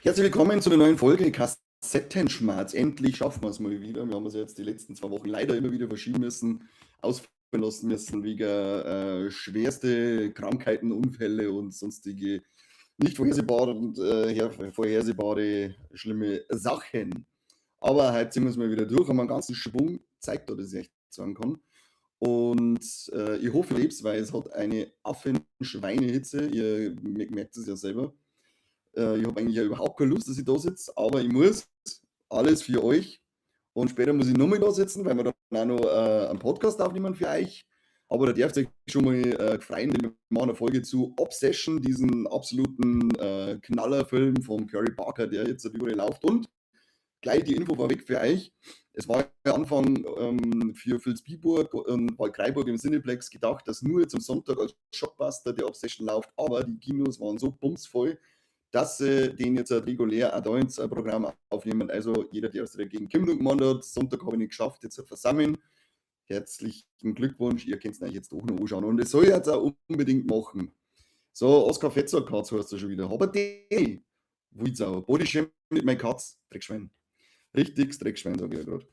Herzlich willkommen zu einer neuen Folge Kassettenschmerz. Endlich schaffen wir es mal wieder. Wir haben es jetzt die letzten 2 Wochen leider immer wieder verschieben müssen, ausfallen lassen müssen wegen schwerste Krankheiten, Unfälle und sonstige nicht vorhersehbare und vorhersehbare schlimme Sachen. Aber heute ziehen wir es mal wieder durch, haben einen ganzen Schwung zeigt, dass ich echt sagen kann. Und ich hoffe, ihr lebt's, weil es hat eine Affen-Schweine-Hitze. Ihr merkt es ja selber. Ich habe eigentlich ja überhaupt keine Lust, dass ich da sitze, aber ich muss alles für euch. Und später muss ich nochmal da sitzen, weil wir dann auch noch einen Podcast aufnehmen für euch. Aber da dürft ihr euch schon mal freuen, denn wir machen eine Folge zu Obsession, diesen absoluten Knallerfilm von Curry Barker, der jetzt überall läuft. Und gleich die Info vorweg für euch. Es war ja Anfang für Vilsbiburg und Waldkraiburg im Cineplex gedacht, dass nur jetzt am Sonntag als Shockbuster der Obsession läuft, aber die Kinos waren so bumsvoll, dass sie den jetzt regulär auch da ins Programm aufnehmen. Also jeder, der aus der Gegend kommt und gemeint hat, Sonntag habe ich nicht geschafft, jetzt versammeln. Herzlichen Glückwunsch, ihr könnt es euch jetzt doch noch anschauen. Und das soll ich jetzt auch unbedingt machen. So, Oskar Fetzer Katz heißt er schon wieder. Aber die, Wuizau, Bodysham mit meinem Katz, Dreckschwein. Richtiges Dreckschwein, sage ich ja gerade.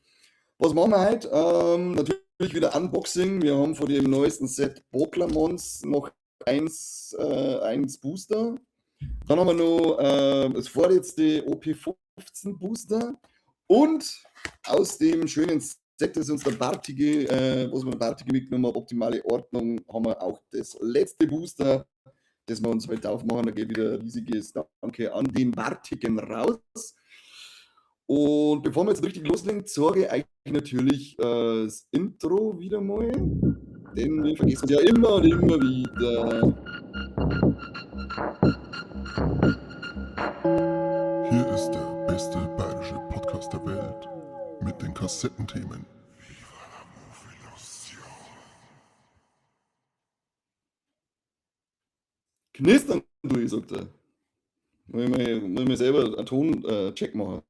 Was machen wir heute? Natürlich wieder Unboxing. Wir haben von dem neuesten Set Boklamons noch eins Booster. Dann haben wir noch das vorletzte OP15 Booster. Und aus dem schönen Set, das uns der Bartige, was wir der Bartige mitgenommen haben, optimale Ordnung, haben wir auch das letzte Booster, das wir uns heute aufmachen. Da geht wieder ein riesiges Danke an den Bartigen raus. Und bevor wir jetzt richtig loslegen, zeige ich euch natürlich das Intro wieder mal. Denn wir vergessen es ja immer und immer wieder. Hier ist der beste bayerische Podcast der Welt mit den Kassettenthemen. Knistern durch, sagt er. Muss ich mir selber einen Ton-Check machen.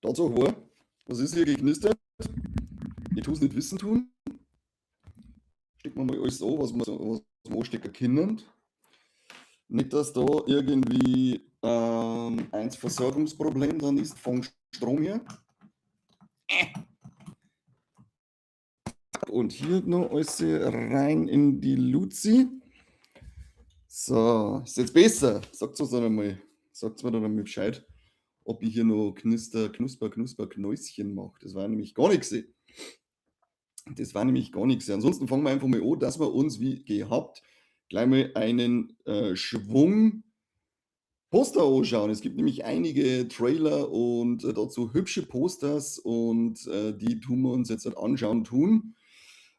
Tatsache war, was ist hier geknistert? Ich tue es nicht wissen tun. Stecken wir mal alles so, was wir anstecken können. Nicht, dass da irgendwie ein Versorgungsproblem dann ist vom Strom her. Und hier noch alles rein in die Luzi. So, ist jetzt besser. Sagt es dann einmal. Sagt mir dann einmal Bescheid, ob ich hier noch Knusper, Knäuschen mache. Das war nämlich gar nichts. Ansonsten fangen wir einfach mal an, dass wir uns wie gehabt gleich mal einen Schwung Poster anschauen. Es gibt nämlich einige Trailer und dazu hübsche Posters und die tun wir uns jetzt halt anschauen tun.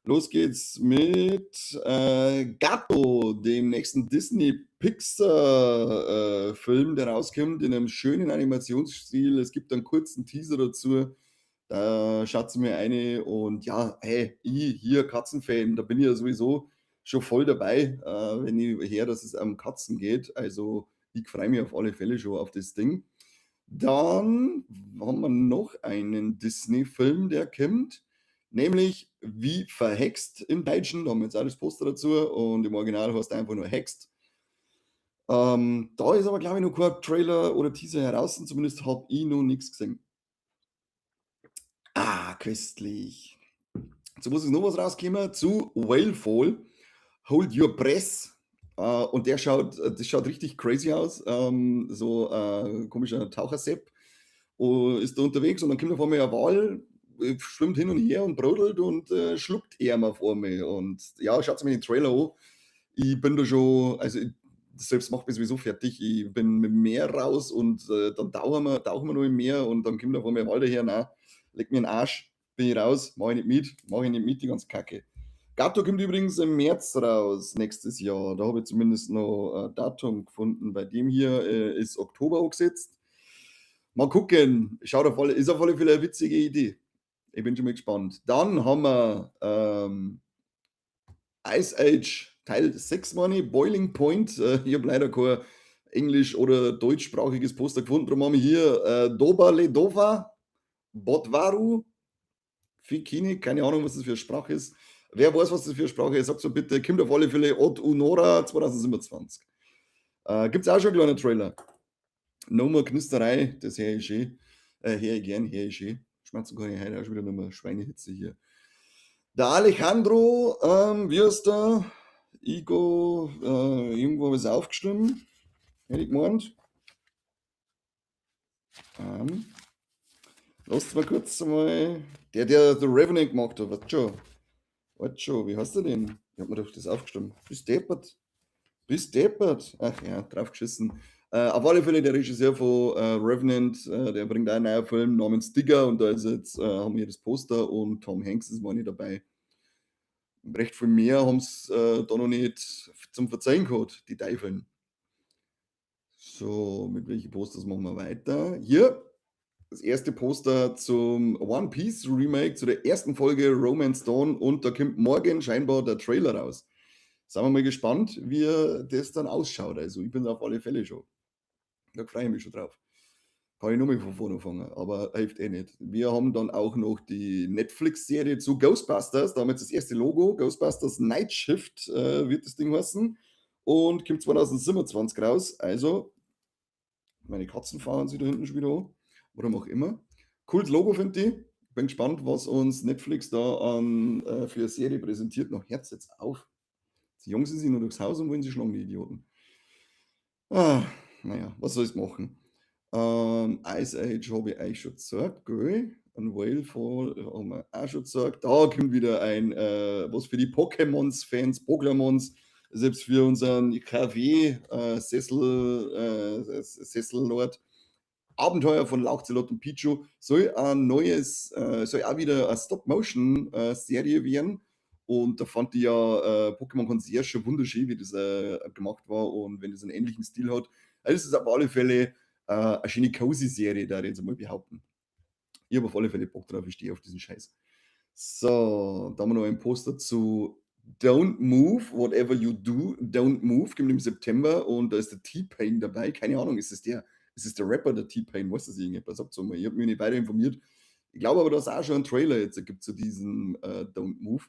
Los geht's mit Gatto, dem nächsten Disney-Pixar-Film, der rauskommt in einem schönen Animationsstil. Es gibt einen kurzen Teaser dazu. Da schaut mir eine und ja, hey, ich hier Katzenfan, da bin ich ja sowieso schon voll dabei, wenn ich her, dass es um Katzen geht. Also ich freue mich auf alle Fälle schon auf das Ding. Dann haben wir noch einen Disney-Film, der kommt, nämlich Wie verhext im Deutschen. Da haben wir jetzt auch das Poster dazu und im Original heißt er einfach nur Hext. Da ist aber, glaube ich, noch kein Trailer oder Teaser heraus, zumindest habe ich noch nichts gesehen. Ah, köstlich. So muss es noch was rauskommen zu Whalefall, Hold Your Breath. Und das schaut richtig crazy aus. So komischer Tauchersepp. Ist da unterwegs und dann kommt auf einmal ein Wal, schwimmt hin und her und brodelt und schluckt er mal vor mir. Und ja, schaut mir den Trailer an. Ich bin da schon, also das selbst macht mich sowieso fertig. Ich bin mit dem Meer raus und dann tauchen wir noch im Meer und dann kommt auf einmal ein Wal daher. Nein, leg mir den Arsch, bin ich raus, mach ich nicht mit, die ganze Kacke. Gatto kommt übrigens im März raus, nächstes Jahr. Da habe ich zumindest noch ein Datum gefunden. Bei dem hier ist Oktober angesetzt. Mal gucken. Ist auf alle Fälle eine witzige Idee. Ich bin schon mal gespannt. Dann haben wir Ice Age Teil 6, meine ich, Boiling Point. Ich habe leider kein englisch- oder deutschsprachiges Poster gefunden. Darum haben wir hier Doba Ledova, Botvaru, Fikini, keine Ahnung, was das für eine Sprache ist. Wer weiß, was das für eine Sprache ist, sagt so bitte, kommt auf alle Fälle Odd Unora 2027. Gibt es auch schon einen kleinen Trailer. No More Knisterei, das höre ich schön. Höre ich gern, höre ich schön. Schmerzen kann ich heute auch schon wieder nicht mehr. Schweinehitze hier. Der Alejandro, wie heißt der? Igo, irgendwo ist aufgeschrieben. Hätte ich gemeint. Lasst mal kurz mal. Der The Revenant gemacht hat, warte schon, wie heißt der denn? Ich hab mir doch das aufgeschrieben. Bist deppert. Ach ja, draufgeschissen. Auf alle Fälle der Regisseur von Revenant, der bringt auch einen neuen Film namens Digger und da ist jetzt, haben wir das Poster und Tom Hanks ist mal nicht dabei. Recht viel mehr haben sie da noch nicht zum Verzeihen gehabt, die Teufeln. So, mit welchen Posters machen wir weiter? Hier, das erste Poster zum One Piece Remake, zu der ersten Folge Romance Dawn und da kommt morgen scheinbar der Trailer raus. Sind wir mal gespannt, wie das dann ausschaut. Also ich bin auf alle Fälle schon. Da freue ich mich schon drauf. Kann ich nur mal von vorne anfangen, aber hilft eh nicht. Wir haben dann auch noch die Netflix-Serie zu Ghostbusters. Da haben wir jetzt das erste Logo. Ghostbusters Night Shift wird das Ding heißen. Und kommt 2027 raus. Also, meine Katzen fahren sich da hinten schon wieder an. Warum auch immer. Cooles Logo, finde ich. Bin gespannt, was uns Netflix da an für eine Serie präsentiert. Noch Herz jetzt auf. Die Jungs sind nur durchs Haus und wollen sie schlagen, die Idioten. Naja, was soll ich machen? Ice Age habe ich euch schon gesagt, gell? Ein Whalefall haben wir auch schon gesagt. Da kommt wieder ein, was für die Pokémons-Fans, Pokémons, selbst für unseren KW-Sessellord. Abenteuer von Lauchzelot und Pichu soll soll auch wieder eine Stop-Motion-Serie werden. Und da fand ich ja Pokémon Concierge schon wunderschön, wie das gemacht war und wenn das einen ähnlichen Stil hat. Also das ist auf alle Fälle eine schöne Cozy-Serie, da ich jetzt mal behaupten. Ich habe auf alle Fälle Bock drauf, ich stehe auf diesen Scheiß. So, da haben wir noch ein Poster zu Don't Move, Whatever You Do, Don't Move, kommt im September und da ist der T-Pain dabei. Keine Ahnung, ist es der Rapper, der T-Pain? Weiß das irgendjemand? Sagt so mal. Ich habe mich nicht weiter informiert. Ich glaube aber, dass es auch schon einen Trailer jetzt gibt zu diesem Don't Move.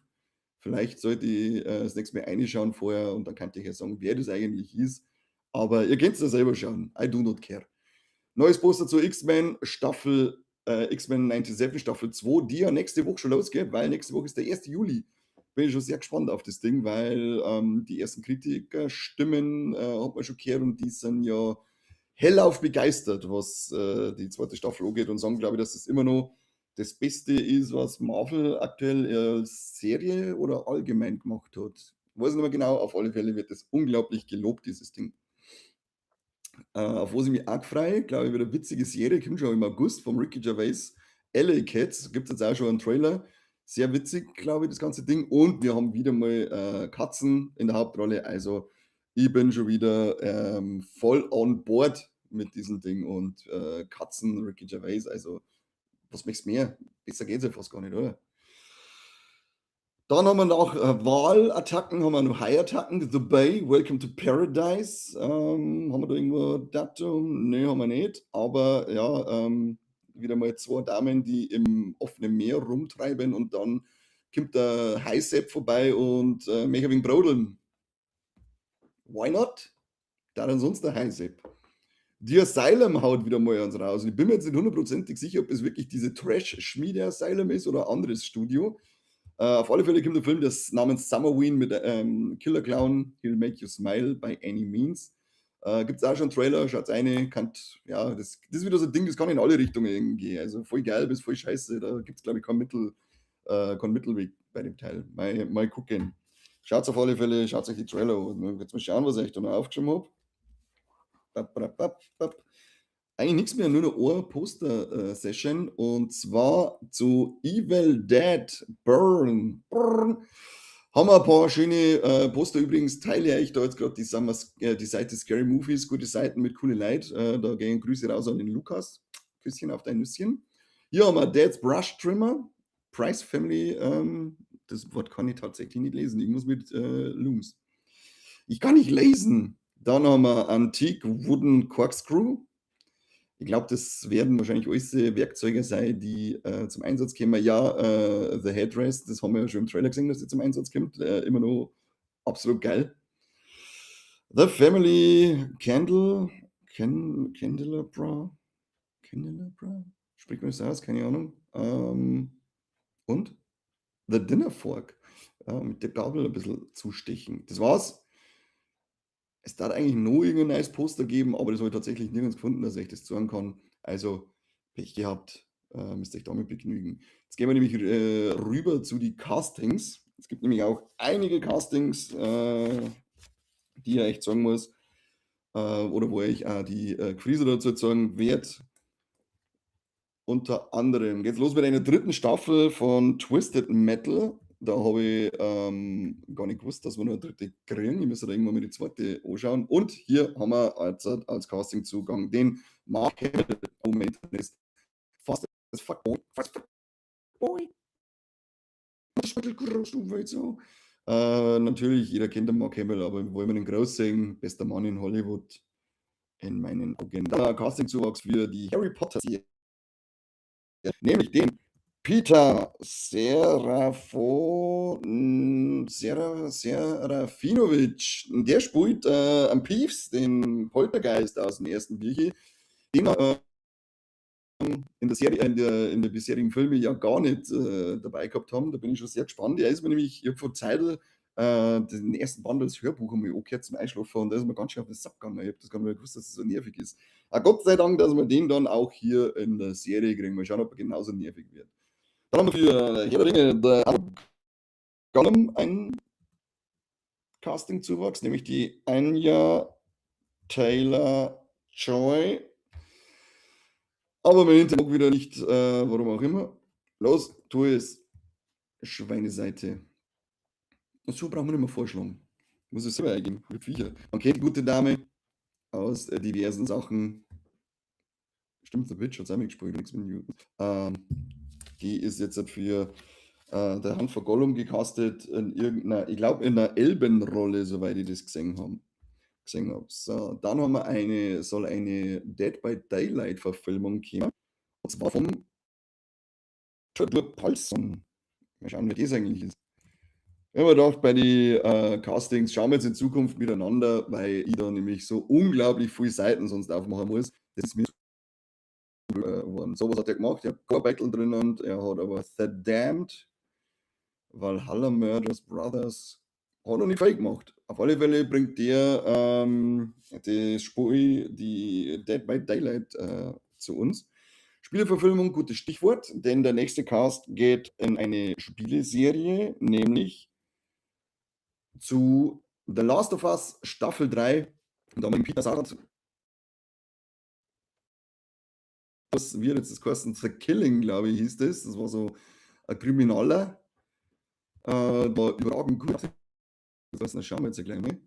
Vielleicht sollte ich das nächste Mal reinschauen vorher und dann kann ich ja sagen, wer das eigentlich ist. Aber ihr könnt es ja selber schauen. I do not care. Neues Poster zur X-Men Staffel X-Men 97 Staffel 2, die ja nächste Woche schon losgeht, weil nächste Woche ist der 1. Juli. Bin ich schon sehr gespannt auf das Ding, weil die ersten Kritikerstimmen hat man schon gehört und die sind ja hellauf begeistert, was die zweite Staffel angeht und sagen, glaube ich, dass das immer noch das Beste ist, was Marvel aktuell als Serie oder allgemein gemacht hat. Weiß nicht mehr genau, auf alle Fälle wird das unglaublich gelobt, dieses Ding. Auf was ich mich auch freue, glaube ich, wieder eine witzige Serie, kommt schon im August vom Ricky Gervais. LA Cats, gibt es jetzt auch schon einen Trailer. Sehr witzig, glaube ich, das ganze Ding. Und wir haben wieder mal Katzen in der Hauptrolle. Also ich bin schon wieder voll on board mit diesem Ding. Und Katzen, Ricky Gervais, also was möchtest du mehr? Besser geht es ja fast gar nicht, oder? Dann haben wir noch Wahlattacken, haben wir noch High-Attacken, The Bay, Welcome to Paradise. Haben wir da irgendwo ein Datum? Ne, haben wir nicht. Aber ja, wieder mal 2 Damen, die im offenen Meer rumtreiben und dann kommt der Highsepp vorbei und möchte ein wenig brodeln. Why not? Da dann sonst der Highsepp. Die Asylum haut wieder mal eins raus. Und ich bin mir jetzt nicht hundertprozentig sicher, ob es wirklich diese Trash-Schmiede Asylum ist oder ein anderes Studio. Auf alle Fälle kommt der Film namens Summerween mit Killer Clown, He'll Make You Smile by Any Means. Gibt es auch schon einen Trailer, schaut eine, ja, das ist wieder so ein Ding, das kann in alle Richtungen gehen. Also voll geil bis voll scheiße, da gibt es glaube ich keinen Mittelweg bei dem Teil. Mal gucken. Schaut auf alle Fälle, schaut euch die Trailer an. Jetzt mal schauen, was ich da noch aufgeschrieben habe. Eigentlich nichts mehr, nur noch eine Poster-Session und zwar zu Evil Dead Burn. Haben wir ein paar schöne Poster übrigens, teile ich da jetzt gerade die Seite Scary Movies, gute Seiten mit coole Leute. Da gehen Grüße raus an den Lukas. Küsschen auf dein Nüsschen. Hier haben wir Dad's Brush Trimmer, Price Family. Das Wort kann ich tatsächlich nicht lesen. Ich muss mit Looms. Ich kann nicht lesen. Dann haben wir Antique Wooden Corkscrew. Ich glaube, das werden wahrscheinlich alles Werkzeuge sein, die zum Einsatz kommen. Ja, The Headrest, das haben wir ja schon im Trailer gesehen, dass sie zum Einsatz kommt. Immer noch absolut geil. The Family Candle, Candelabra, Candelabra? Spricht man das aus? Keine Ahnung. Und The Dinner Fork. Mit der Gabel ein bisschen zustechen. Das war's. Es darf eigentlich nur irgendein neues Poster geben, aber das habe ich tatsächlich nirgends gefunden, dass ich das zeigen kann. Also, Pech gehabt, müsst ihr euch damit begnügen. Jetzt gehen wir nämlich rüber zu die Castings. Es gibt nämlich auch einige Castings, die ich echt sagen muss, oder wo ich auch die Quizze dazu sagen werde. Unter anderem geht's los mit einer dritten Staffel von Twisted Metal. Da habe ich gar nicht gewusst, dass wir noch eine dritte kriegen. Ich müsste da irgendwann mal die zweite anschauen. Und hier haben wir als Castingzugang den Mark Hamill. Oh, Moment, das ist fast das Fuckboy. Fast Fuckboy. Das ist ein bisschen groß, du weißt so. Natürlich, jeder kennt den Mark Hamill, aber wollen wir den groß sehen? Bester Mann in Hollywood in meinen Augen. Dann Castingzuwachs für die Harry Potter-Serie, nämlich den Peter Serafinovic. Der spielt am Peeves, den Poltergeist aus dem ersten Bierchen, den wir in der Serie, in der bisherigen Filme ja gar nicht dabei gehabt haben. Da bin ich schon sehr gespannt. Er ist mir nämlich, ich habe vor Zeitl den ersten Band als Hörbuch einmal angehört zum Einschlafen und da ist mir ganz schön auf den Sack gegangen. Ich habe das gar nicht mehr gewusst, dass das so nervig ist. Gott sei Dank, dass wir den dann auch hier in der Serie kriegen. Mal schauen, ob er genauso nervig wird. Dann haben wir für Herr der Ringe The Gollum einen Casting-Zuwachs, nämlich die Anya Taylor-Joy. Aber mein Internet wieder nicht, warum auch immer. Los, tu es. Schweineseite. So brauchen wir nicht mehr vorschlagen. Muss es selber eingeben. Mit Viecher. Man kennt die gute Dame aus diversen Sachen. Stimmt, The Witch hat es auch mitgespielt, nichts mit Newton. Die ist jetzt für der Hand von Gollum gecastet in irgendeiner, ich glaube in einer Elbenrolle, soweit ich das gesehen habe. So, dann haben wir soll eine Dead by Daylight Verfilmung kommen. Und zwar vom Theodor Paulson. Mal schauen, wer das eigentlich ist. Ich habe mir gedacht, bei den Castings schauen wir jetzt in Zukunft miteinander, weil ich da nämlich so unglaublich viele Seiten sonst aufmachen muss. Das ist mir geworden. So was hat er gemacht. Er hat Core Battle drin und er hat aber The Damned, Valhalla Murders Brothers, hat er nicht fake gemacht. Auf alle Fälle bringt der das Spiel, die Dead by Daylight zu uns. Spieleverfilmung, gutes Stichwort, denn der nächste Cast geht in eine Spieleserie, nämlich zu The Last of Us Staffel 3. Und da haben wir Peter Sarat, was wird jetzt das kosten? The Killing, glaube ich, hieß das. Das war so ein Krimineller. War überragend gut. Das schauen wir jetzt gleich mal.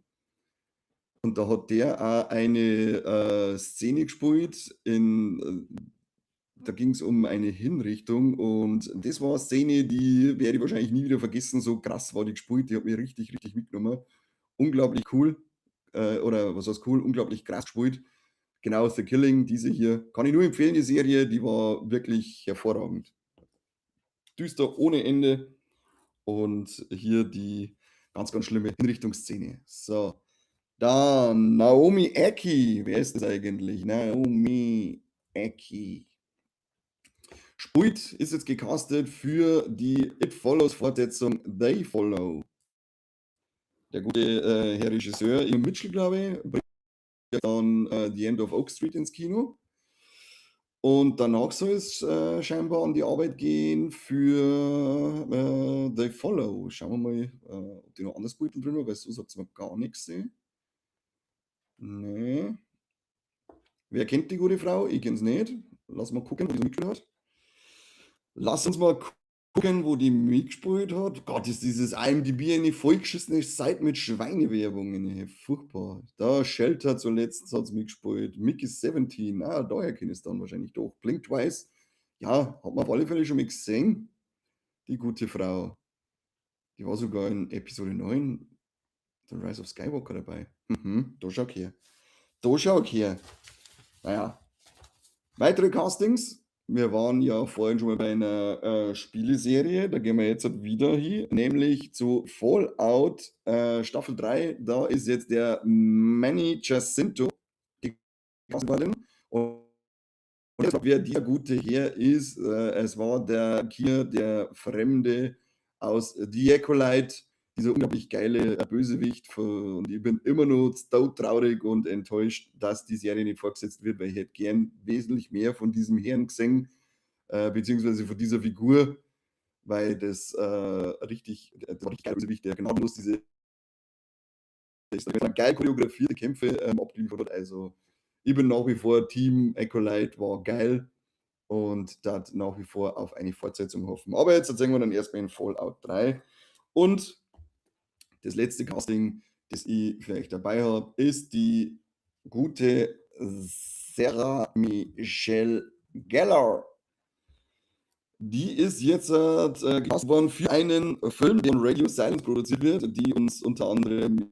Und da hat der auch eine Szene gespielt, da ging es um eine Hinrichtung und das war eine Szene, die werde ich wahrscheinlich nie wieder vergessen. So krass war die gespielt, die hat mich richtig, richtig mitgenommen. Unglaublich cool, oder was heißt cool, unglaublich krass gespielt. Genau, The Killing, diese hier, kann ich nur empfehlen, die Serie, die war wirklich hervorragend. Düster ohne Ende und hier die ganz, ganz schlimme Hinrichtungsszene. So, dann Naomi Ackie. Wer ist das eigentlich? Naomi Ackie. Spielt, ist jetzt gecastet für die It Follows Fortsetzung They Follow. Der gute Herr Regisseur Ian Mitchell, glaube ich, bringt dann The End of Oak Street ins Kino. Und danach soll es scheinbar an die Arbeit gehen für They Follow. Schauen wir mal, ob die noch anders Beutel drin haben, weil so sagt es mir gar nichts. Nee. Wer kennt die gute Frau? Ich kenne es nicht. Lass mal gucken, wo die mitgespielt hat. Lass uns mal gucken, wo die mitgespielt hat. Gott, ist dieses IMDb eine vollgeschissene Seite mit Schweinewerbungen. Ey. Furchtbar. Da Shelter zuletzt hat es mitgespielt. Mickey 17. Daher kenne ich es dann wahrscheinlich doch. Blink Twice. Ja, hat man auf alle Fälle schon mal gesehen. Die gute Frau. Die war sogar in Episode 9, The Rise of Skywalker dabei. Da schau ich her. Da schau ich her. Naja, Weitere Castings. Wir waren ja vorhin schon mal bei einer Spieleserie, da gehen wir jetzt halt wieder hin, nämlich zu Fallout Staffel 3. Da ist jetzt der Manny Jacinto gecastet worden. Und jetzt, wer der gute Herr ist, es war der Kier, der Fremde aus The Acolyte, dieser unglaublich geile Bösewicht. Und ich bin immer noch traurig und enttäuscht, dass die Serie nicht fortgesetzt wird, weil ich hätte gern wesentlich mehr von diesem Herrn gesehen, beziehungsweise von dieser Figur, weil das das war richtig geil Bösewicht, der gnadenlos diese geil choreografierte Kämpfe abgeliefert hat. Also ich bin nach wie vor Team Acolyte, war geil und da nach wie vor auf eine Fortsetzung hoffen. Aber jetzt erzählen wir dann erstmal in Fallout 3. Und das letzte Casting, das ich für euch dabei habe, ist die gute Sarah Michelle Gellar. Die ist jetzt gecastet worden für einen Film, der von Radio Silence produziert wird, die uns unter anderem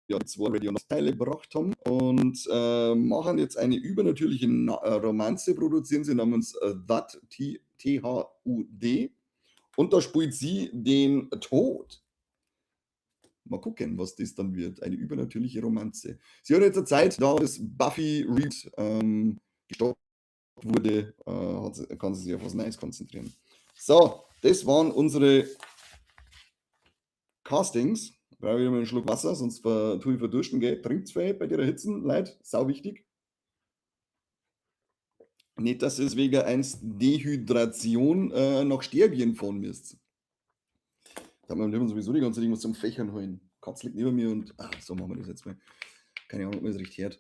ja, 2 Radio-Teile gebracht haben und machen jetzt eine übernatürliche Romanze, produzieren sie namens That, Thud. Und da spielt sie den Tod. Mal gucken, was das dann wird. Eine übernatürliche Romanze. Sie hat jetzt eine Zeit, da das Buffy Reed gestoppt wurde, kann sie sich auf was Neues konzentrieren. So, das waren unsere Castings. Brauche ich wieder mal einen Schluck Wasser, sonst tue ich verdursten, gell? Trinkt's viel bei der Hitzen, Leute. Sau wichtig. Nicht, dass es wegen eins Dehydration nach Sterbien fahren müsst. Da haben wir sowieso die ganze Zeit was zum Fächern holen. Katz liegt neben mir und so machen wir das jetzt mal. Keine Ahnung, ob man das richtig hört.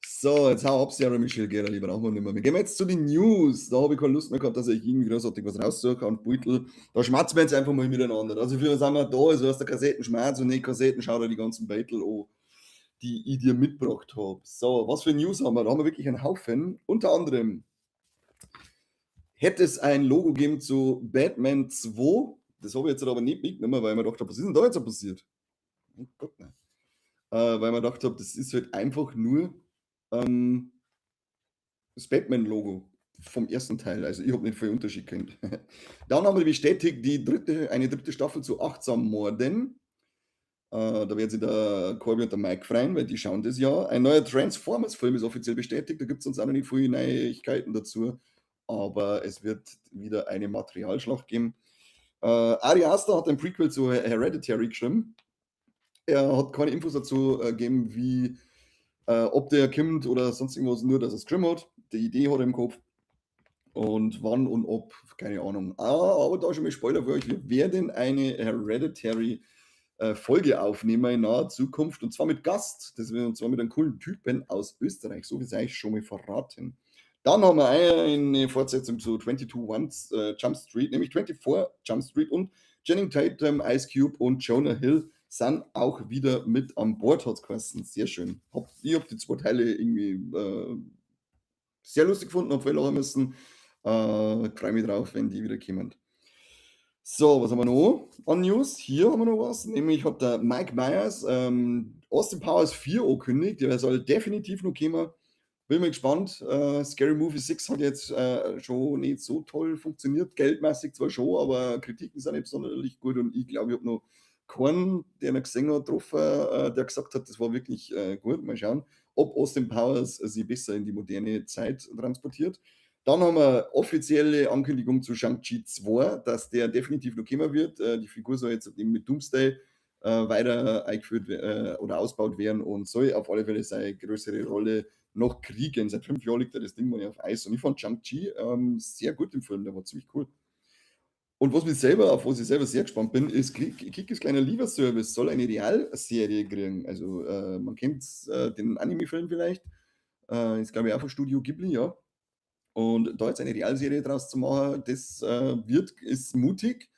So, jetzt hau ab, Sarah Michelle Gellar, die brauchen wir nicht mehr. Wir gehen jetzt zu den News. Da habe ich keine Lust mehr gehabt, dass ich irgendwie großartig was raussuche und Beutel. Da schmatzen wir jetzt einfach mal miteinander. Also für was sind wir da? Also aus der Kassettenschmerz und nicht Kassetten, schau dir die ganzen Beutel an, die ich dir mitgebracht habe. So, was für News haben wir? Da haben wir wirklich einen Haufen. Unter anderem hätte es ein Logo gegeben zu Batman 2. Das habe ich jetzt aber nicht mitgenommen, weil ich mir gedacht habe, was ist denn da jetzt passiert? Oh Gott, nein. Weil man gedacht habe, das ist halt einfach nur das Batman-Logo vom ersten Teil. Also ich habe nicht viel Unterschied kennt. Dann haben wir bestätigt, eine dritte Staffel zu Achtsam Morden. Da werden sich der Corby und der Mike freuen, weil die schauen das ja. Ein neuer Transformers-Film ist offiziell bestätigt. Da gibt es uns auch noch nicht viele Neuigkeiten dazu. Aber es wird wieder eine Materialschlacht geben. Ari Aster hat ein Prequel zu Hereditary geschrieben. Er hat keine Infos dazu gegeben, wie ob der kommt oder sonst irgendwas, nur dass er es geschrieben hat. Die Idee hat er im Kopf. Und wann und ob, keine Ahnung. Aber da schon mal Spoiler für euch. Wir werden eine Hereditary Folge aufnehmen in naher Zukunft. Und zwar mit Gast. Und zwar mit einem coolen Typen aus Österreich. So wie es euch schon mal verraten. Dann haben wir eine Fortsetzung zu 22 Jump Street, nämlich 24 Jump Street und Channing Tatum, Ice Cube und Jonah Hill sind auch wieder mit an Bord, hat es geheißen. Sehr schön. Ich habe die 2 Teile irgendwie sehr lustig gefunden, habe viel lachen müssen. Freue mich drauf, wenn die wieder kommen. So, was haben wir noch an News? Hier haben wir noch was, nämlich hat der Mike Myers Austin Powers 4 angekündigt. Der soll definitiv noch kommen. Bin mal gespannt. Scary Movie 6 hat jetzt schon nicht so toll funktioniert. Geldmäßig zwar schon, aber Kritiken sind nicht sonderlich gut. Und ich glaube, ich habe noch keinen, der ihn gesehen hat, getroffen, der gesagt hat, das war wirklich gut. Mal schauen, ob Austin Powers sie besser in die moderne Zeit transportiert. Dann haben wir offizielle Ankündigung zu Shang-Chi 2, dass der definitiv noch kommen wird. Die Figur soll jetzt eben mit Doomsday weiter eingeführt oder ausgebaut werden und soll auf alle Fälle seine größere Rolle noch kriegen. Seit 5 Jahren liegt das Ding mal auf Eis. Und ich fand Shang-Chi sehr gut im Film, der war ziemlich cool. Und auf was ich selber sehr gespannt bin, ist Kikis kleiner Lieferservice soll eine Realserie kriegen. Also man kennt den Anime-Film vielleicht. Ist glaube ich auch von Studio Ghibli, ja. Und da jetzt eine Realserie draus zu machen, das ist mutig.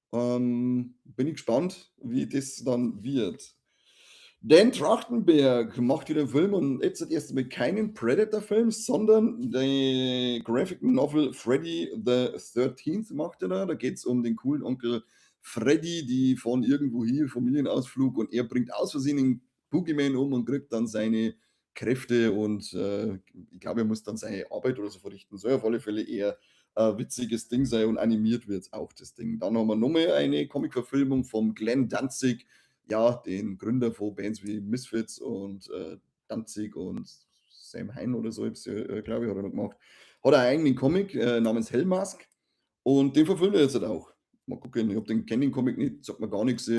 Bin ich gespannt, wie das dann wird. Dan Trachtenberg macht wieder einen Film und jetzt hat erst einmal keinen Predator-Film, sondern die Graphic Novel Freddy the 13th macht er da. Da geht es um den coolen Onkel Freddy, die von irgendwo hier, Familienausflug, und er bringt aus Versehen den Boogeyman um und kriegt dann seine Kräfte und ich glaube, er muss dann seine Arbeit oder so verrichten. Soll auf alle Fälle eher ein witziges Ding sein und animiert wird auch das Ding. Dann haben wir nochmal eine Comic-Verfilmung vom Glenn Danzig, ja, den Gründer von Bands wie Misfits und Danzig und Sam Hein oder so, glaube ich, hat er noch gemacht. Hat er einen eigenen Comic namens Hellmask und den verfilmt er jetzt halt auch. Mal gucken, ich habe den kenne den Comic nicht, sagt mir gar nichts.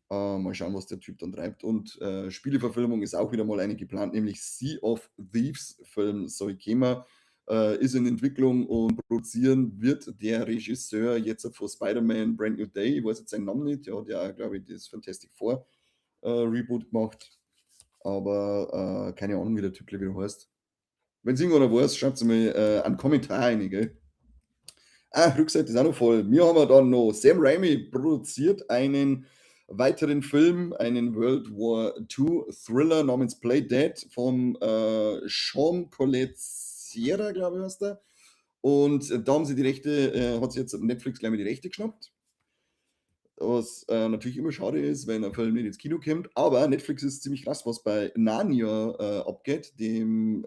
Mal schauen, was der Typ dann treibt. Und Spieleverfilmung ist auch wieder mal eine geplant, nämlich Sea of Thieves Film soll kommen. Ist in Entwicklung und produzieren wird der Regisseur jetzt von Spider-Man Brand New Day. Ich weiß jetzt seinen Namen nicht. Der hat ja, glaube ich, das Fantastic Four Reboot gemacht. Aber keine Ahnung, wie der Typ wieder heißt. Wenn es irgendeiner weiß, schreibt es mir einen Kommentar rein, gell? Rückseite ist auch noch voll. Wir haben dann noch Sam Raimi produziert einen weiteren Film, einen World War II Thriller namens Play Dead von Sean Colette Sierra, glaube ich, heißt der. Und da haben sie die Rechte, hat sie jetzt Netflix gleich mal die Rechte geschnappt. Was natürlich immer schade ist, wenn ein Film nicht ins Kino kommt. Aber Netflix ist ziemlich krass, was bei Narnia abgeht, diesem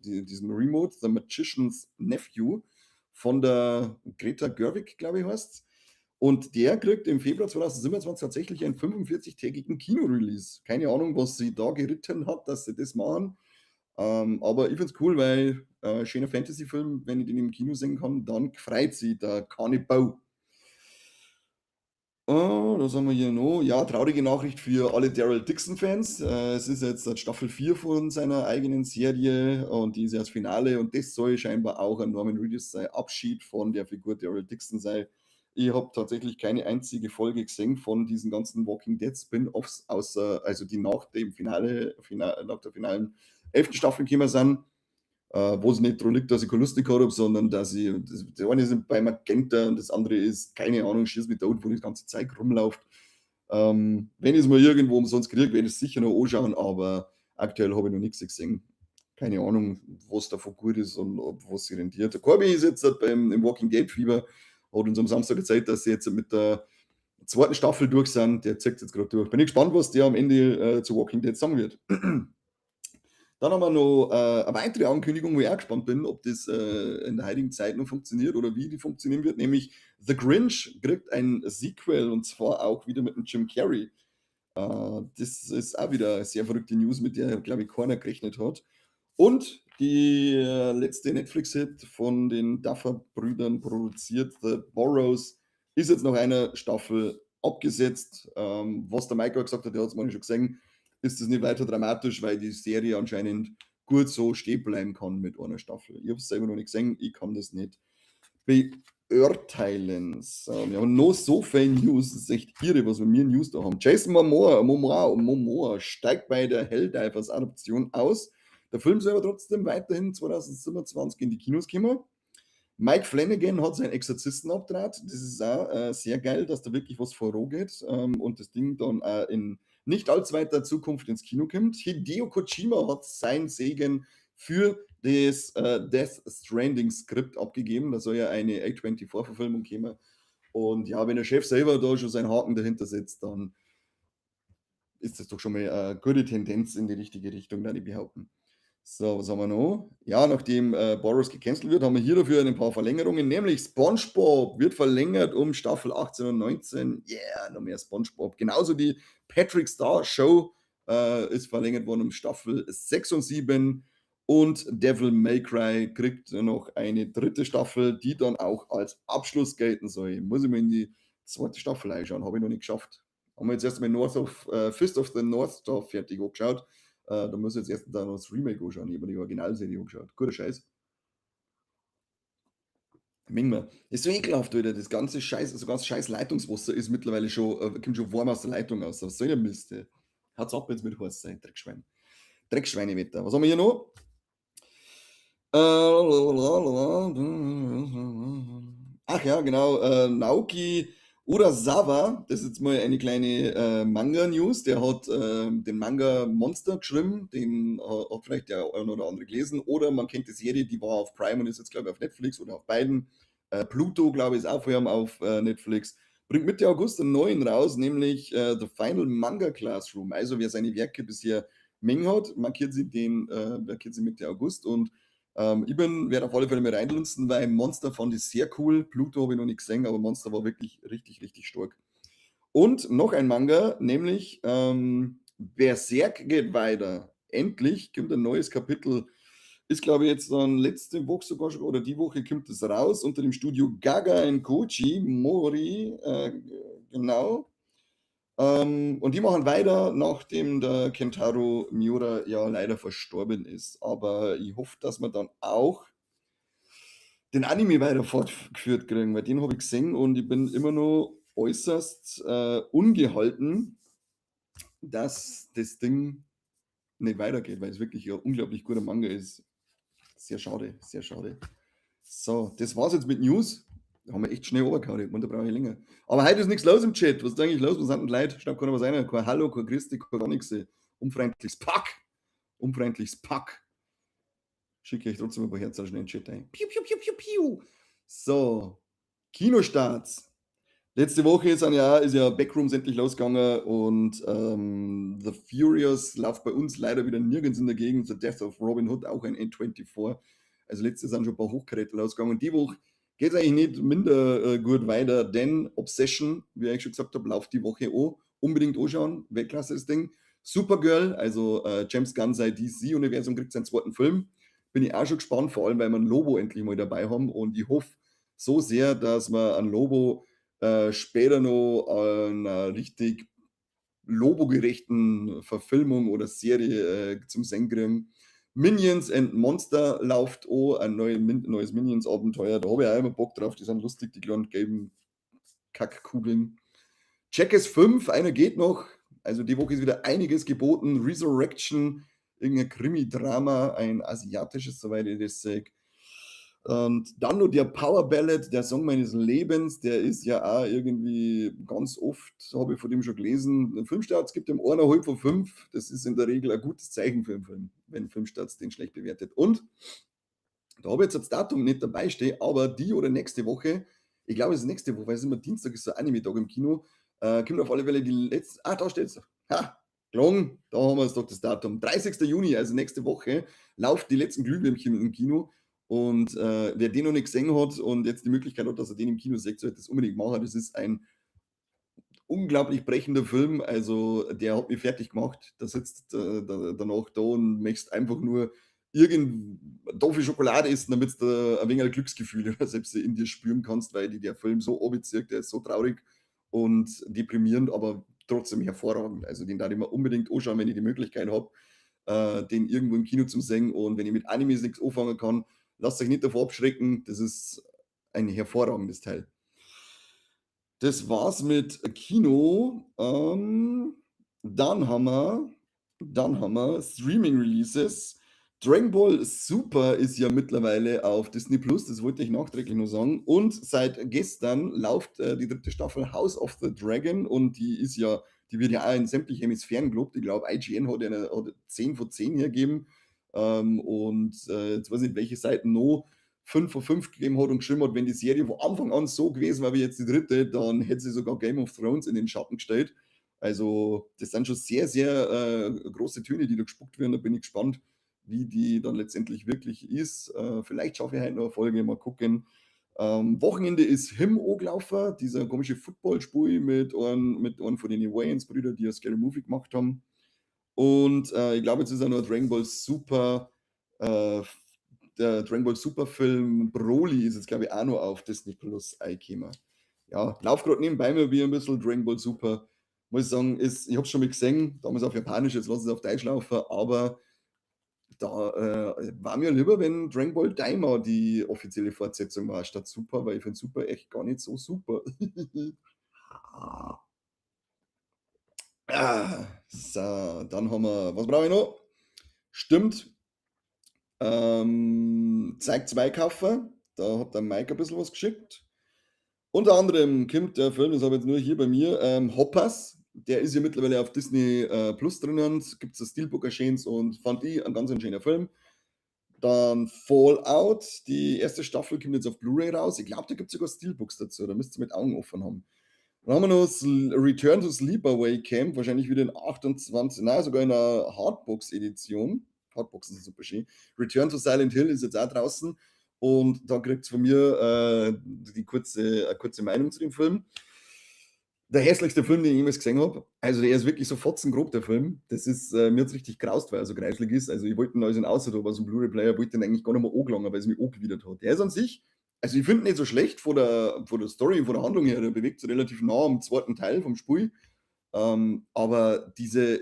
Remote, The Magician's Nephew von der Greta Gerwig, glaube ich, heißt. Und der kriegt im Februar 2027 tatsächlich einen 45-tägigen Kinorelease. Keine Ahnung, was sie da geritten hat, dass sie das machen. Aber ich finde es cool, weil schöner Fantasy-Film, wenn ich den im Kino sehen kann, dann freut sich der Kannibau. Was haben wir hier noch? Ja, traurige Nachricht für alle Daryl Dixon-Fans. Es ist jetzt Staffel 4 von seiner eigenen Serie und die ist ja das Finale und das soll scheinbar auch ein Norman Reedus sein Abschied von der Figur Daryl Dixon sein. Ich habe tatsächlich keine einzige Folge gesehen von diesen ganzen Walking Dead Spin-Offs, außer also die nach dem nach der finalen 11. Staffel gekommen sind, wo es nicht darum liegt, dass ich keine Lust gehabt habe, sondern dass ich, das eine ist bei Magenta und das andere ist, keine Ahnung, Schieß mit Tod, wo die ganze Zeit rumläuft. Wenn ich es mal irgendwo umsonst kriege, werde ich es sicher noch anschauen, aber aktuell habe ich noch nichts gesehen. Keine Ahnung, was davon gut ist und ob was sich rentiert. Der Corby ist jetzt im Walking Dead Fieber, hat uns am Samstag gezeigt, dass sie jetzt mit der zweiten Staffel durch sind. Der zeigt jetzt gerade durch. Bin ich gespannt, was der am Ende zu Walking Dead sagen wird. Dann haben wir noch eine weitere Ankündigung, wo ich auch gespannt bin, ob das in der heutigen Zeit noch funktioniert oder wie die funktionieren wird, nämlich The Grinch kriegt ein Sequel und zwar auch wieder mit dem Jim Carrey. Das ist auch wieder eine sehr verrückte News, mit der, glaube ich, keiner gerechnet hat. Und die letzte Netflix-Hit von den Duffer-Brüdern produziert, The Burrows, ist jetzt nach einer Staffel abgesetzt. Was der Mike auch gesagt hat, der hat es mal schon gesehen, ist das nicht weiter dramatisch, weil die Serie anscheinend gut so stehen bleiben kann mit einer Staffel. Ich habe es selber noch nicht gesehen, ich kann das nicht beurteilen. So, wir haben noch so viele News, das ist echt irre, was wir mir News da haben. Jason Momoa steigt bei der Helldivers Adaption aus. Der Film soll aber trotzdem weiterhin 2027 in die Kinos kommen. Mike Flanagan hat seinen Exorzisten-Auftritt. Das ist auch sehr geil, dass da wirklich was vorangeht und das Ding dann in nicht allzu weiter Zukunft ins Kino kommt. Hideo Kojima hat sein Segen für das Death Stranding-Skript abgegeben. Da soll ja eine A24-Verfilmung kommen. Und ja, wenn der Chef selber da schon seinen Haken dahinter setzt, dann ist das doch schon mal eine gute Tendenz in die richtige Richtung, würde ich behaupten. So, was haben wir noch? Ja, nachdem Boros gecancelt wird, haben wir hier dafür ein paar Verlängerungen, nämlich SpongeBob wird verlängert um Staffel 18 und 19. Yeah, noch mehr SpongeBob. Genauso die Patrick Star Show ist verlängert worden um Staffel 6 und 7. Und Devil May Cry kriegt noch eine dritte Staffel, die dann auch als Abschluss gelten soll. Muss ich mir in die zweite Staffel einschauen, habe ich noch nicht geschafft. Haben wir jetzt erstmal Fist of the North Star fertig angeschaut. Da muss ich jetzt erst dann noch das Remake anschauen. Ich habe mir die Originalserie angeschaut. Guter Scheiß. Mingmer. Ist so ekelhaft, Alter. Das ganze scheiß Leitungswasser ist mittlerweile schon, kommt schon warm aus der Leitung aus. Was soll der Mist, ey? Hat's ab jetzt mit Horst sein, Dreckschwein. Dreckschweinewetter. Was haben wir hier noch? Ach ja, genau. Naoki Urasawa, das ist jetzt mal eine kleine Manga-News. Der hat den Manga Monster geschrieben, den hat vielleicht der eine oder andere gelesen. Oder man kennt die Serie, die war auf Prime und ist jetzt, glaube ich, auf Netflix oder auf beiden. Pluto, glaube ich, ist auch vorher auf Netflix. Bringt Mitte August einen neuen raus, nämlich The Final Manga Classroom. Also wer seine Werke bisher Menge hat, markiert sie Mitte August. Und ich werde auf alle Fälle mal reinlunzen, weil Monster fand ich sehr cool. Pluto habe ich noch nicht gesehen, aber Monster war wirklich richtig, richtig stark. Und noch ein Manga, nämlich Berserk geht weiter. Endlich kommt ein neues Kapitel. Ist, glaube ich, jetzt dann letzte Woche sogar schon, oder die Woche kommt es raus, unter dem Studio Gaga Kochi Mori. Genau. Und die machen weiter, nachdem der Kentaro Miura ja leider verstorben ist. Aber ich hoffe, dass wir dann auch den Anime weiter fortgeführt kriegen, weil den habe ich gesehen und ich bin immer noch äußerst ungehalten, dass das Ding nicht weitergeht, weil es wirklich ein unglaublich guter Manga ist. Sehr schade, sehr schade. So, das war's jetzt mit News. Da haben wir echt schnell runtergehauen, da brauche ich länger. Aber heute ist nichts los im Chat. Was ist eigentlich los? Was sind denn die Leute? Schreibt keiner was rein. Kein Hallo, kein Christi, kein gar nichts. Unfreundliches Pack. Unfreundliches Pack. Schicke ich trotzdem ein paar Herzen schnell in den Chat ein. Piu, piu, piu, piu, piu. So, Kinostarts. Letzte Woche ist ja Backrooms endlich losgegangen und The Furious läuft bei uns leider wieder nirgends in der Gegend. The Death of Robin Hood, auch ein N24. Also letztes sind schon ein paar Hochkaräter losgegangen. Die Woche geht es eigentlich nicht minder gut weiter, denn Obsession, wie ich schon gesagt habe, läuft die Woche auch. Unbedingt anschauen, Weltklasse das Ding. Supergirl, also James Gunn sei DC-Universum, kriegt seinen zweiten Film. Bin ich auch schon gespannt, vor allem, weil wir einen Lobo endlich mal dabei haben und ich hoffe so sehr, dass wir einen Lobo später noch einer richtig lobogerechten Verfilmung oder Serie zum Sehen kriegen. Minions and Monster läuft auch ein neues Minions-Abenteuer. Da habe ich auch immer Bock drauf. Die sind lustig, die kleinen gelben Kackkugeln. Jackass 5, einer geht noch. Also die Woche ist wieder einiges geboten. Resurrection, irgendein Krimi-Drama, ein asiatisches, soweit ich das sage. Und dann noch der Power Ballad, der Song meines Lebens, der ist ja auch irgendwie ganz oft, habe ich von dem schon gelesen, Filmstarts gibt ihm 1,5 von 5. Das ist in der Regel ein gutes Zeichen für einen Film, wenn Filmstarts den schlecht bewertet. Und da habe ich jetzt das Datum nicht dabei stehen, aber die oder nächste Woche, ich glaube, es ist nächste Woche, weil es ist immer Dienstag, ist so Anime-Tag im Kino, kommt auf alle Fälle die letzte, da steht es. Ha, gelungen, da haben wir es doch das Datum. 30. Juni, also nächste Woche, läuft die letzten Glühwürmchen im Kino. Und wer den noch nicht gesehen hat und jetzt die Möglichkeit hat, dass er den im Kino sieht, sollte das unbedingt machen. Das ist ein unglaublich brechender Film. Also der hat mich fertig gemacht. Da sitzt danach da und möchtest einfach nur irgend doofe Schokolade essen, damit du ein wenig Glücksgefühle selbst in dir spüren kannst, weil der Film so abzieht, der ist so traurig und deprimierend, aber trotzdem hervorragend. Also den darf ich mir unbedingt anschauen, wenn ich die Möglichkeit habe, den irgendwo im Kino zu sehen. Und wenn ich mit Animes nichts anfangen kann, lasst euch nicht davor abschrecken. Das ist ein hervorragendes Teil. Das war's mit Kino. Dann haben wir Streaming-Releases. Dragon Ball Super ist ja mittlerweile auf Disney Plus, das wollte ich nachträglich nur sagen. Und seit gestern läuft die dritte Staffel House of the Dragon und die wird ja auch in sämtlichen Hemisphären gelobt. Ich glaube, IGN hat 10 von 10 hergegeben. Jetzt weiß ich nicht, welche Seiten noch 5 von 5 gegeben hat und geschrieben hat, wenn die Serie von Anfang an so gewesen war wie jetzt die dritte, dann hätte sie sogar Game of Thrones in den Schatten gestellt. Also, das sind schon sehr, sehr große Töne, die da gespuckt werden. Da bin ich gespannt, wie die dann letztendlich wirklich ist. Vielleicht schaffe ich heute noch eine Folge, mal gucken. Wochenende ist Him angelaufen, dieser komische Football-Spiel mit einem von den Wayans-Brüdern, die ja Scary Movie gemacht haben. Und ich glaube, jetzt ist auch noch Dragon Ball Super, der Dragon Ball Super Film Broly ist jetzt, glaube ich, auch noch auf Disney Plus eingekommen. Ja, lauf gerade nebenbei mal wie ein bisschen Dragon Ball Super. Muss ich sagen, ich habe es schon mal gesehen, damals auf Japanisch, jetzt lassen sie es auf Deutsch laufen, aber da war mir lieber, wenn Dragon Ball Daima die offizielle Fortsetzung war, statt Super, weil ich finde Super echt gar nicht so super. So, dann haben wir, was brauche ich noch? Stimmt, Zeig 2 kaufen. Da hat der Mike ein bisschen was geschickt. Unter anderem kommt der Film, das habe ich jetzt nur hier bei mir, Hoppers. Der ist ja mittlerweile auf Disney Plus drinnen. Gibt es das Steelbook erschienen und fand ich ein ganz ein schöner Film. Dann Fallout, die erste Staffel kommt jetzt auf Blu-ray raus. Ich glaube, da gibt es sogar Steelbooks dazu. Da müsst ihr mit Augen offen haben. Dann haben wir noch Return to Sleepaway Camp, wahrscheinlich wieder in 28, nein, sogar in einer Hardbox-Edition. Hardboxen sind super schön. Return to Silent Hill ist jetzt auch draußen und da kriegt es von mir eine kurze Meinung zu dem Film. Der hässlichste Film, den ich jemals gesehen habe. Also der ist wirklich so fotzengrob, der Film. Das ist, mir hat's richtig graust, weil er so greiflich ist. Also ich wollte ihn als in Außerdorf, aus dem Blu-ray-Player, wollte den eigentlich gar nicht mehr angelangen, weil es mich angewidert hat. Der ist an sich, also ich finde ihn nicht so schlecht von der Story, von der Handlung her. Der bewegt sich relativ nah am zweiten Teil vom Spiel. Aber diese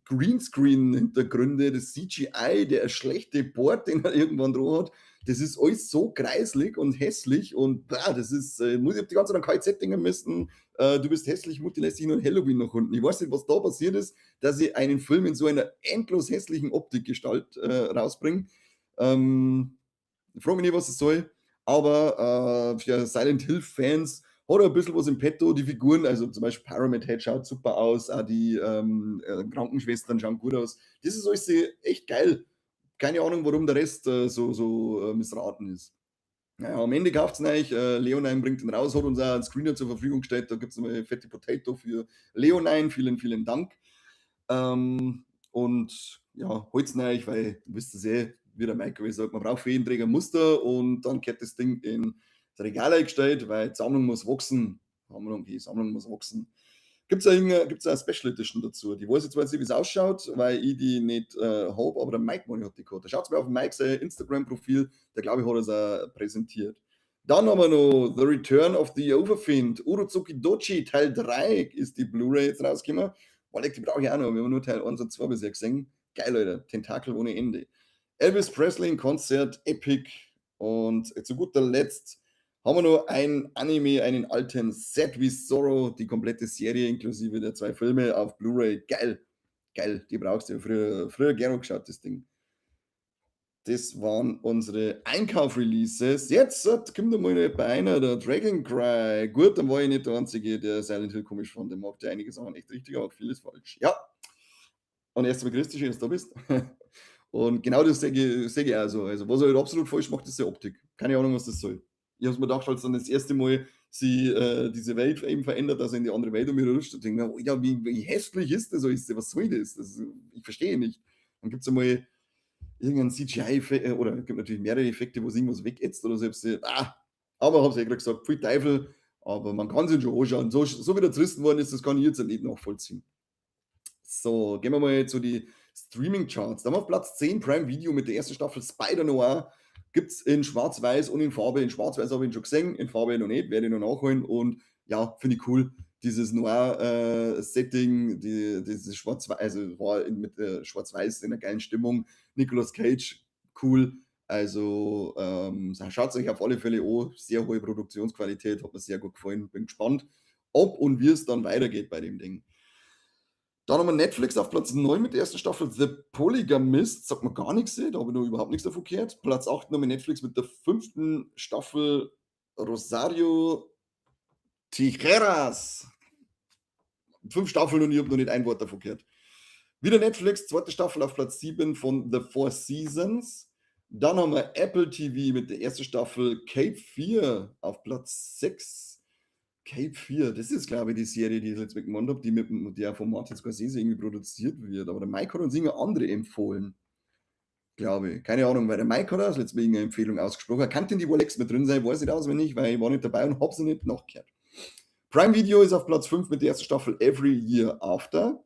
Greenscreen-Hintergründe, das CGI, der schlechte Board, den er irgendwann dran hat, das ist alles so kreislig und hässlich und das ist, muss ich hab die ganze Zeit an KZ denken müssen, du bist hässlich, Mutti lässt sich nur Halloween nach unten. Ich weiß nicht, was da passiert ist, dass ich einen Film in so einer endlos hässlichen Optikgestalt rausbringe. Ich frage mich nicht, was es soll, aber für Silent Hill-Fans hat er ein bisschen was im Petto. Die Figuren, also zum Beispiel Pyramid Head schaut super aus, auch die Krankenschwestern schauen gut aus. Das ist alles echt geil. Keine Ahnung, warum der Rest so missraten ist. Naja, am Ende kauft es euch. Leonine bringt ihn raus, hat uns auch einen Screener zur Verfügung gestellt. Da gibt es eine fette Potato für Leonine. Vielen, vielen Dank. Und ja, holt's euch, weil, wisst ihr eh, wie der Michael sagt, man braucht für jeden Träger ein Muster und dann wird das Ding in das Regal eingestellt, weil die Sammlung muss wachsen. Die Sammlung muss wachsen. Gibt es eine Special Edition dazu? Die weiß ich zwar jetzt nicht, wie es ausschaut, weil ich die nicht habe, aber der Mike Money hat die gehabt. Da schaut mal auf Mike sein Instagram-Profil, der glaube ich hat es auch präsentiert. Dann haben wir noch The Return of the Overfiend. Urozuki Dochi Teil 3 ist die Blu-ray jetzt rausgekommen. Weil die brauche ich auch noch. Wir haben nur Teil 1 und 2 bisher gesehen. Geil, Leute. Tentakel ohne Ende. Elvis Presley in Konzert, Epic. Und zu guter Letzt haben wir noch ein Anime, einen alten Sad with Sorrow, die komplette Serie inklusive der 2 Filme auf Blu-ray. Geil. Geil, die brauchst du. Früher gerne geschaut, das Ding. Das waren unsere Einkauf-Releases. Jetzt kommt mal nicht bei einer, der Dragon Cry. Gut, dann war ich nicht der Einzige, der Silent Hill komisch fand. Der mag ja einige Sachen echt richtig, aber vieles falsch. Ja. Und erst einmal grüß dich, schön, dass du da bist. Und genau das sag ich auch so. Also, was er halt absolut falsch macht, ist die Optik. Keine Ahnung, was das soll. Ich habe mir gedacht, als dann das erste Mal sie diese Welt eben verändert, dass er in die andere Welt um mich rutscht, und denke mir, oh, ja, wie hässlich ist das? Was soll das? Ich verstehe nicht. Dann gibt es einmal irgendein CGI-Effekt, oder es gibt natürlich mehrere Effekte, wo es irgendwas wegätzt oder selbst. Aber habe ich gerade gesagt, viel Teufel, aber man kann sich schon anschauen. So wie der zerrissen worden ist, das kann ich jetzt nicht nachvollziehen. So, gehen wir mal zu die Streaming-Charts. Da haben wir auf Platz 10 Prime Video mit der ersten Staffel Spider-Noir. Gibt es in Schwarz-Weiß und in Farbe. In Schwarz-Weiß habe ich ihn schon gesehen, in Farbe noch nicht, werde ich noch nachholen. Und ja, finde ich cool. Dieses Noir-Setting, dieses Schwarz-Weiß, also war mit Schwarz-Weiß in einer geilen Stimmung. Nicolas Cage, cool. Also schaut es euch auf alle Fälle an. Sehr hohe Produktionsqualität, hat mir sehr gut gefallen. Bin gespannt, ob und wie es dann weitergeht bei dem Ding. Dann haben wir Netflix auf Platz 9 mit der ersten Staffel The Polygamist. Sagt mir gar nichts, da habe ich noch überhaupt nichts davon gehört. Platz 8 noch mit Netflix mit der 5. Staffel Rosario Tijeras. 5 Staffeln und ich habe noch nicht ein Wort davon gehört. Wieder Netflix, 2. Staffel auf Platz 7 von The Four Seasons. Dann haben wir Apple TV mit der ersten Staffel Cape 4 auf Platz 6. Cape 4, das ist, glaube ich, die Serie, die ich jetzt weggemeint habe, die mit der von Martin Scorsese irgendwie produziert wird. Aber der Mike hat uns irgendeine andere empfohlen. Glaube ich. Keine Ahnung, weil der Mike hat auch das letzte Mal irgendeine Empfehlung ausgesprochen. Kann denn die Rolex mit drin sein? Weiß nicht auswendig, weil ich war nicht dabei und habe sie nicht nachgehört. Prime Video ist auf Platz 5 mit der ersten Staffel Every Year After.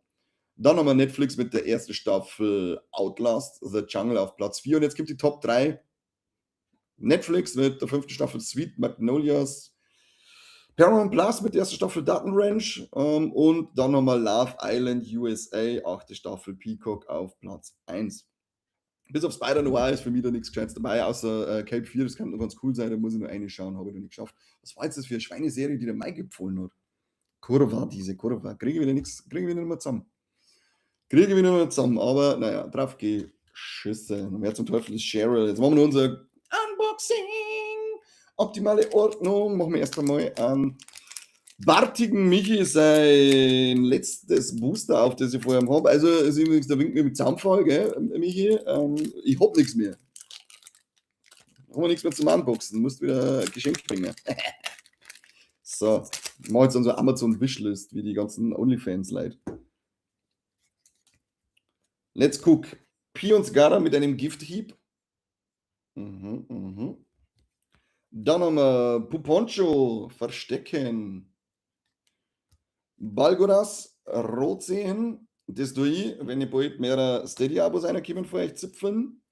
Dann haben wir Netflix mit der ersten Staffel Outlast, The Jungle auf Platz 4. Und jetzt gibt die Top 3. Netflix mit der 5. Staffel Sweet Magnolias. Paramount Plus mit der ersten Staffel Daten Ranch und dann nochmal Love Island USA, 8. Staffel Peacock auf Platz 1. Bis auf Spider-Noir ist für mich da nichts Gescheites dabei, außer Cape 4, das kann noch ganz cool sein, da muss ich nur eine schauen, habe ich noch nicht geschafft. Was war jetzt das für eine Schweineserie, die der Mike empfohlen hat? Kurva, kriege ich wieder nicht mehr zusammen. Aber naja, drauf geschissen. Und wer zum Teufel ist Cheryl? Jetzt machen wir nur unser Unboxing. Optimale Ordnung. Machen wir erst einmal an Bartigen Michi sein letztes Booster auf, das ich vorher habe. Also, ist übrigens der Wink mit Zaunfall, gell, Michi? Ich hab nichts mehr. Haben wir nichts mehr zum Unboxen. Musst wieder Geschenk bringen. So. Ich mache jetzt dann so Amazon-Wishlist, wie die ganzen OnlyFans-Leute. Let's cook. Pion Scara mit einem Gifthieb. Mhm. Dann haben wir Puponcho, Verstecken. Balgoras, Rotsehen. Das tue ich, wenn ich bald mehrere Steady-Abos reinkommen für euch zipfeln.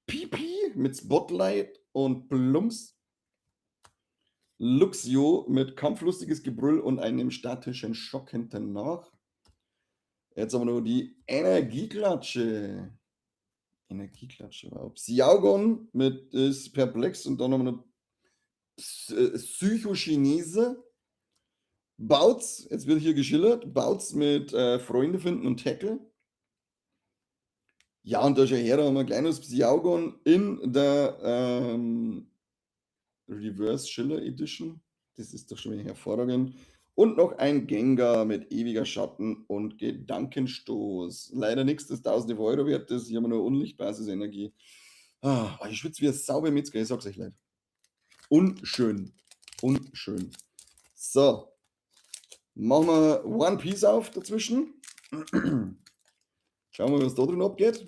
Pipi mit Spotlight und Plumps. Luxio mit kampflustiges Gebrüll und einem statischen Schock hinten nach. Jetzt haben wir noch die Energieklatsche. Wow. Xiaogon mit ist perplex und dann haben wir noch Psychochinese. Bautz, jetzt wird hier geschildert. Bautz mit Freunde finden und Tackle. Ja, und da schon her, da haben wir ein kleines Xiaogon in der Reverse Schiller Edition. Das ist doch schon wieder hervorragend. Und noch ein Gengar mit ewiger Schatten und Gedankenstoß. Leider nichts, das tausende Euro wert ist. Hier haben wir nur Unlichtbasisenergie. Ich schwitze wie ein sauber Metzger, ich sag's euch leid. Unschön. So. Machen wir One Piece auf dazwischen. Schauen wir, was da drin abgeht.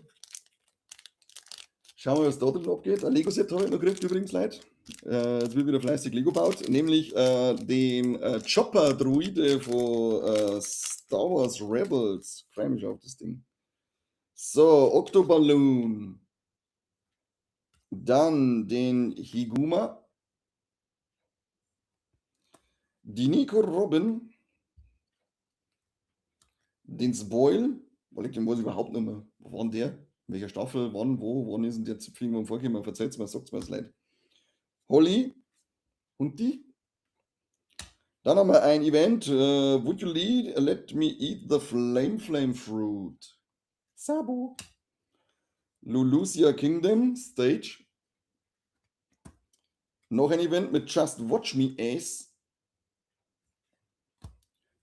Ein Lego-Set habe ich noch gekriegt übrigens, Leute. Jetzt wird wieder fleißig Lego baut, nämlich den Chopper-Druide von Star Wars Rebels. Ich freue mich auf das Ding. So, Octoballoon. Dann den Higuma. Die Nico Robin. Den Spoil. Den weiß ich überhaupt nicht mehr. Wo war der? In welcher Staffel? Wann ist denn der Zipfel irgendwann vorgekommen? Verzeiht es mir, sagt es mir das leid. Holly. Und die? Dann haben wir ein Event. Would you let me eat the flame fruit? Sabo. Lulusia Kingdom Stage. Noch ein Event mit Just Watch Me Ace.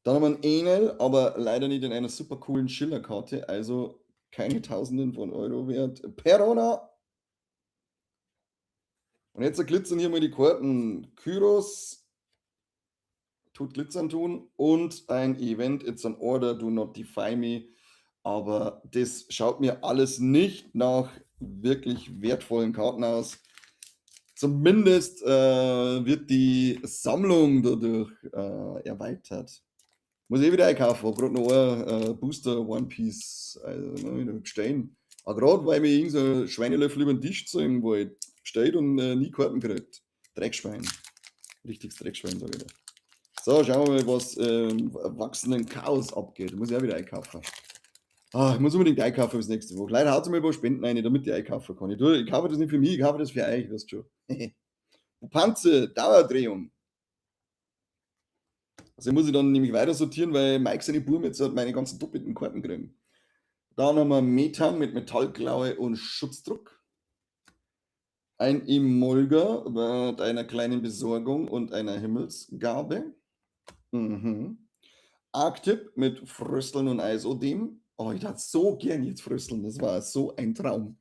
Dann haben wir ein Enel, aber leider nicht in einer super coolen Schillerkarte, also keine Tausenden von Euro wert. Perona. Und jetzt glitzern hier mal die Karten. Kyros tut glitzern tun und ein Event, it's an order, do not defy me. Aber das schaut mir alles nicht nach wirklich wertvollen Karten aus. Zumindest wird die Sammlung dadurch erweitert. Muss ich wieder einkaufen. Habe gerade noch ein Booster One Piece wieder bestellen. Aber gerade weil mir irgend so ein Schweinelöffel über den Tisch zeigen wollte, bestellt und nie Karten gekriegt. Dreckschwein. Richtiges Dreckschwein, sage ich da. So, schauen wir mal, was wachsenden Chaos abgeht. Muss ich auch wieder einkaufen. Ich muss unbedingt einkaufen bis nächste Woche. Leider haut es mir ein paar Spenden rein, damit ich einkaufen kann. Ich kaufe das nicht für mich, ich kaufe das für euch, weißt du schon. Panze, Dauerdrehung. Also muss ich dann nämlich weiter sortieren, weil Mike seine Burm jetzt hat meine ganzen doppelten Karten kriegen. Dann haben wir Metan mit Metallklaue und Schutzdruck. Ein Emolga mit einer kleinen Besorgung und einer Himmelsgabe. Arctip mit Frösteln und Eisodem. Ich dachte so gern jetzt Frösteln, das war so ein Traum.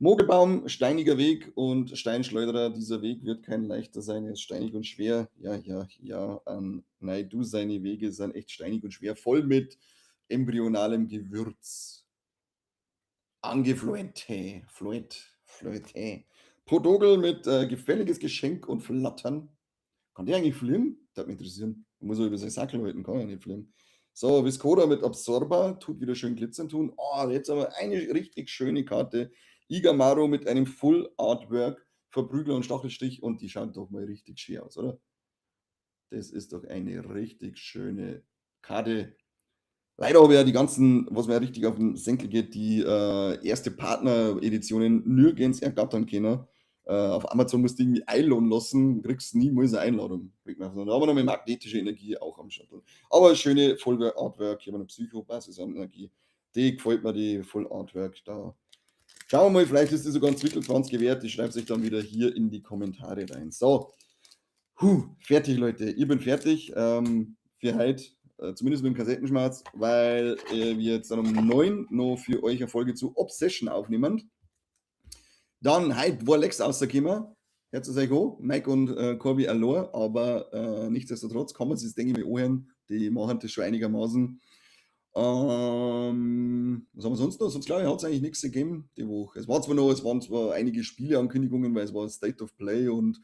Mogelbaum, steiniger Weg und Steinschleuderer. Dieser Weg wird kein leichter sein, er ist steinig und schwer. Ja. Nein, seine Wege sind echt steinig und schwer, voll mit embryonalem Gewürz. Angefluente, Fluente. Podogel mit gefälliges Geschenk und Flattern. Kann der eigentlich fliegen? Das würde mich interessieren. Ich muss über seine Sackel halten, kann ja nicht fliegen. So, Viscoda mit Absorber, tut wieder schön glitzern tun. Jetzt aber eine richtig schöne Karte. Igamaru mit einem Full Artwork, Verprügler und Stachelstich und die schaut doch mal richtig schön aus, oder? Das ist doch eine richtig schöne Karte. Leider habe ich ja die ganzen, was mir ja richtig auf den Senkel geht, die erste Partner-Editionen nirgends ergattern können. Auf Amazon musst du irgendwie einladen lassen, kriegst niemals eine Einladung. Da haben wir noch eine magnetische Energie auch am Shuttle. Aber schöne Full Artwork, hier haben wir eine Psycho-Basis an Energie. Die gefällt mir, die Full Artwork da. Schauen wir mal, vielleicht ist das sogar ein Zwickelkranz gewährt. Ich schreibe es euch dann wieder hier in die Kommentare rein. So, fertig, Leute. Ich bin fertig für heute. Zumindest mit dem Kassettenschmerz, weil wir jetzt dann um 9 noch für euch eine Folge zu Obsession aufnehmen. Dann heute war Lex rausgekommen. hört es euch an, Mike und Corby allein, aber nichtsdestotrotz kann man sich das, denke ich mal, anhören. Die machen das schon einigermaßen. Was haben wir sonst noch? Sonst glaube ich, hat es eigentlich nichts gegeben die Woche. Es waren zwar einige Spieleankündigungen, weil es war State of Play und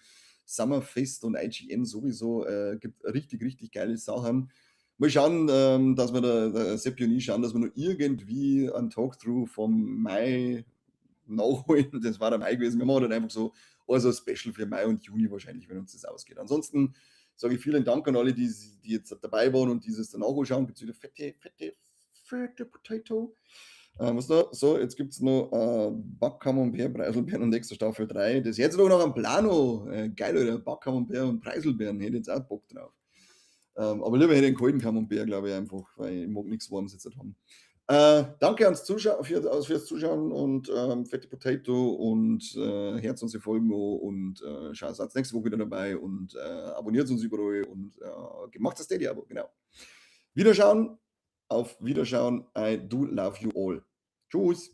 Summerfest und IGN sowieso. Gibt richtig, richtig geile Sachen. Mal schauen, dass wir der Seppi und ich schauen, dass wir noch irgendwie einen Talkthrough vom Mai nachholen. Das war der Mai gewesen. Wir machen dann einfach so also Special für Mai und Juni wahrscheinlich, wenn uns das ausgeht. Ansonsten sage ich vielen Dank an alle, die jetzt dabei waren und dieses dann nachschauen. Gibt es wieder fette Potato. Was da? So, jetzt gibt es noch Backcamembert, Preiselbeeren und extra Staffel 3. Das ist jetzt noch am Plano. Geil, Alter. Backcamembert und Preiselbeeren. Hätte jetzt auch Bock drauf. Aber lieber hätte ich einen kalten Camembert, glaube ich einfach, weil ich mag nichts Warmes jetzt nicht haben. Danke fürs Zuschauen und Fette Potato und Herz unsere Folgen an und seid nächste Woche wieder dabei und abonniert uns überall und macht das Steady-Abo, genau. Wiederschauen, auf Wiederschauen, I do love you all. Tschüss.